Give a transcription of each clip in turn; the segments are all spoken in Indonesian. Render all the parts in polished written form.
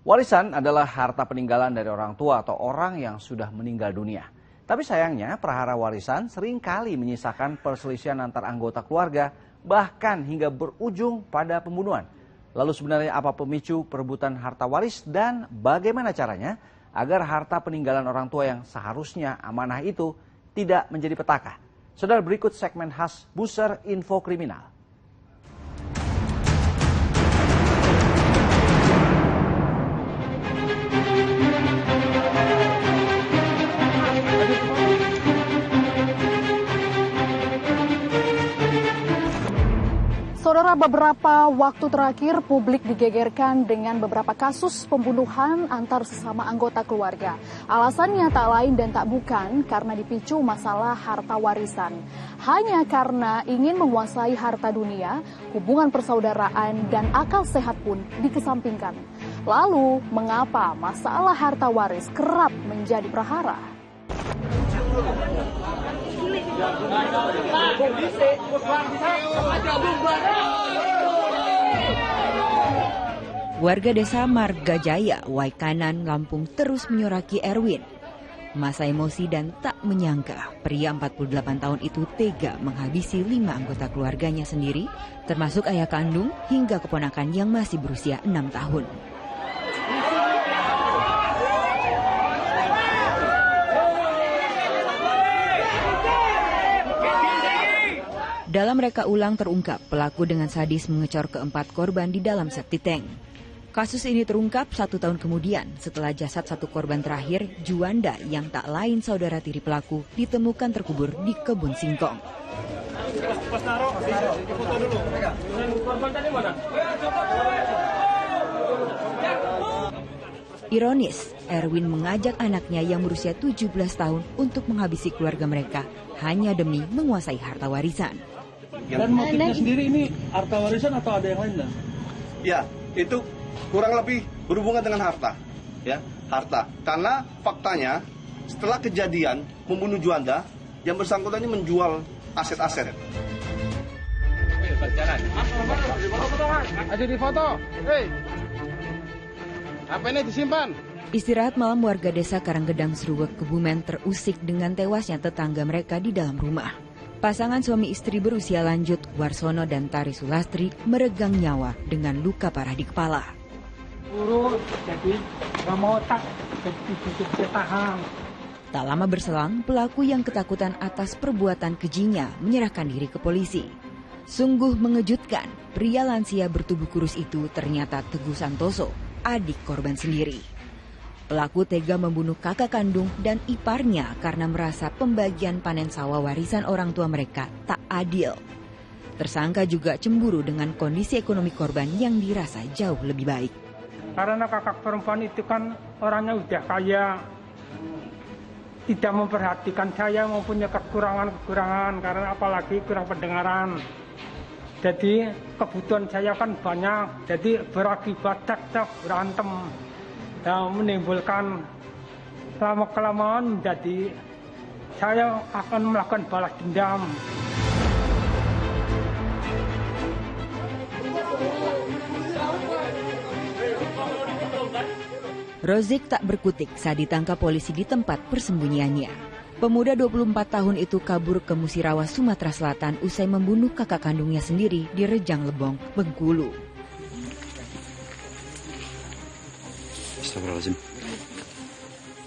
Warisan adalah harta peninggalan dari orang tua atau orang yang sudah meninggal dunia. Tapi sayangnya perhara warisan seringkali menyisakan perselisihan antar anggota keluarga, bahkan hingga berujung pada pembunuhan. Lalu sebenarnya apa pemicu perebutan harta waris dan bagaimana caranya agar harta peninggalan orang tua yang seharusnya amanah itu tidak menjadi petaka? Saudara, berikut segmen khas Buser Info Kriminal. Saudara, beberapa waktu terakhir publik digegerkan dengan beberapa kasus pembunuhan antar sesama anggota keluarga. Alasannya tak lain dan tak bukan karena dipicu masalah harta warisan. Hanya karena ingin menguasai harta dunia, hubungan persaudaraan dan akal sehat pun dikesampingkan. Lalu, mengapa masalah harta waris kerap menjadi prahara? Warga desa Margajaya, Waikanan, Lampung terus menyoraki Erwin. Masa emosi dan tak menyangka pria 48 tahun itu tega menghabisi 5 anggota keluarganya sendiri, termasuk ayah kandung hingga keponakan yang masih berusia 6 tahun. Dalam reka ulang terungkap, pelaku dengan sadis mengecor keempat korban di dalam septic tank. Kasus ini terungkap 1 tahun kemudian setelah jasad satu korban terakhir, Juanda, yang tak lain saudara tiri pelaku, ditemukan terkubur di kebun singkong. Ironis, Erwin mengajak anaknya yang berusia 17 tahun untuk menghabisi keluarga mereka hanya demi menguasai harta warisan. Dan motifnya sendiri ini harta warisan atau ada yang lain? Dan? Ya, itu kurang lebih berhubungan dengan harta. Ya, harta. Karena faktanya setelah kejadian membunuh Juanda, yang bersangkutan ini menjual aset-aset. Ada di foto. Hei. Apa ini disimpan? Istirahat malam warga desa Karanggedang Seruwek, Kebumen terusik dengan tewasnya tetangga mereka di dalam rumah. Pasangan suami istri berusia lanjut, Warsono dan Tari Sulastri, meregang nyawa dengan luka parah di kepala. Tak lama berselang, pelaku yang ketakutan atas perbuatan kejinya menyerahkan diri ke polisi. Sungguh mengejutkan, pria lansia bertubuh kurus itu ternyata Teguh Santoso, adik korban sendiri. Pelaku tega membunuh kakak kandung dan iparnya karena merasa pembagian panen sawah warisan orang tua mereka tak adil. Tersangka juga cemburu dengan kondisi ekonomi korban yang dirasa jauh lebih baik. Karena kakak perempuan itu kan orangnya udah kaya, tidak memperhatikan saya, mempunyai kekurangan-kekurangan karena apalagi kurang pendengaran. Jadi kebutuhan saya kan banyak, jadi berakibat cekcok, berantem. Dan menimbulkan lama-kelamaan jadi saya akan melakukan balas dendam. Rozik tak berkutik saat ditangkap polisi di tempat persembunyiannya. Pemuda 24 tahun itu kabur ke Musirawas, Sumatera Selatan usai membunuh kakak kandungnya sendiri di Rejang Lebong, Bengkulu.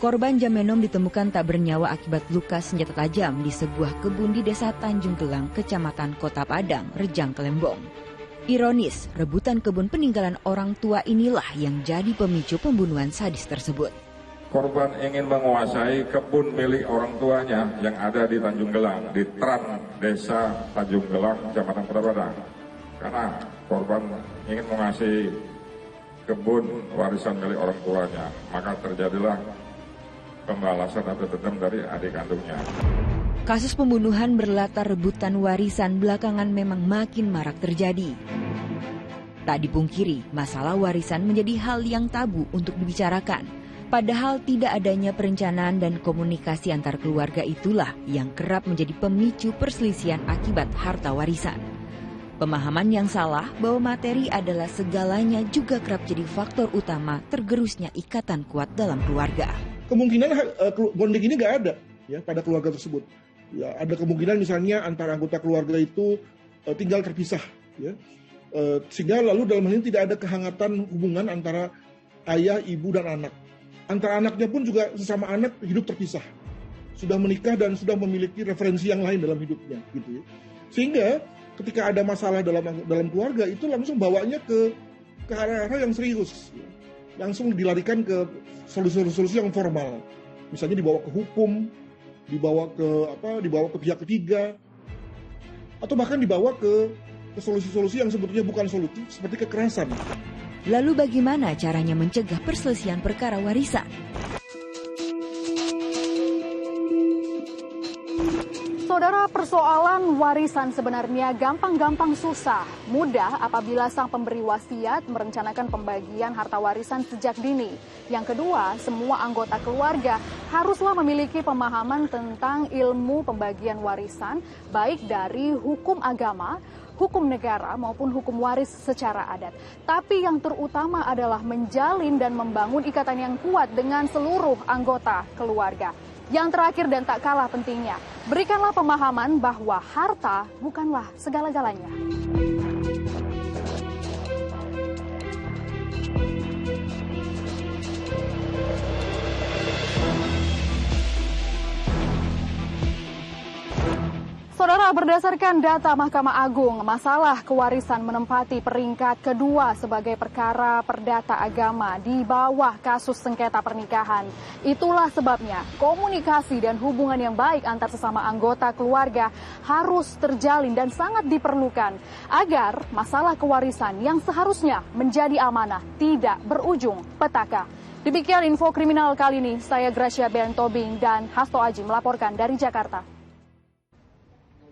Korban Jamenom ditemukan tak bernyawa akibat luka senjata tajam di sebuah kebun di desa Tanjung Gelang, Kecamatan Kota Padang, Rejang Kelembong. Ironis, rebutan kebun peninggalan orang tua inilah yang jadi pemicu pembunuhan sadis tersebut. Korban ingin menguasai kebun milik orang tuanya yang ada di Tanjung Gelang, di Tran, Desa Tanjung Gelang, Kecamatan Kota Padang. Karena korban ingin menguasai kebun warisan milik orang tuanya, maka terjadilah pembalasan atau dendam dari adik kandungnya. Kasus pembunuhan berlatar rebutan warisan belakangan memang makin marak terjadi. Tak dipungkiri, masalah warisan menjadi hal yang tabu untuk dibicarakan. Padahal tidak adanya perencanaan dan komunikasi antar keluarga itulah yang kerap menjadi pemicu perselisihan akibat harta warisan. Pemahaman yang salah bahwa materi adalah segalanya juga kerap jadi faktor utama tergerusnya ikatan kuat dalam keluarga. Kemungkinan bonding ini nggak ada ya pada keluarga tersebut. Ya, ada kemungkinan misalnya antara anggota keluarga itu tinggal terpisah, ya. Sehingga lalu dalam hal ini tidak ada kehangatan hubungan antara ayah, ibu, dan anak. Antara anaknya pun juga sesama anak hidup terpisah. Sudah menikah dan sudah memiliki referensi yang lain dalam hidupnya, gitu ya. Sehingga ketika ada masalah dalam keluarga itu langsung bawanya ke arah-arah yang serius, ya. Langsung dilarikan ke solusi-solusi yang formal. Misalnya dibawa ke hukum, dibawa ke pihak ketiga, atau bahkan dibawa ke solusi-solusi yang sebetulnya bukan solusi, seperti kekerasan. Lalu bagaimana caranya mencegah perselisihan perkara warisan? Saudara, persoalan warisan sebenarnya gampang-gampang susah. Mudah apabila sang pemberi wasiat merencanakan pembagian harta warisan sejak dini. Yang kedua, semua anggota keluarga haruslah memiliki pemahaman tentang ilmu pembagian warisan, baik dari hukum agama, hukum negara maupun hukum waris secara adat. Tapi yang terutama adalah menjalin dan membangun ikatan yang kuat dengan seluruh anggota keluarga. Yang terakhir dan tak kalah pentingnya, berikanlah pemahaman bahwa harta bukanlah segala-galanya. Saudara, berdasarkan data Mahkamah Agung, masalah kewarisan menempati peringkat kedua sebagai perkara perdata agama di bawah kasus sengketa pernikahan. Itulah sebabnya komunikasi dan hubungan yang baik antar sesama anggota keluarga harus terjalin dan sangat diperlukan agar masalah kewarisan yang seharusnya menjadi amanah tidak berujung petaka. Demikian info kriminal kali ini, saya Gracia Bentobing dan Hasto Aji melaporkan dari Jakarta.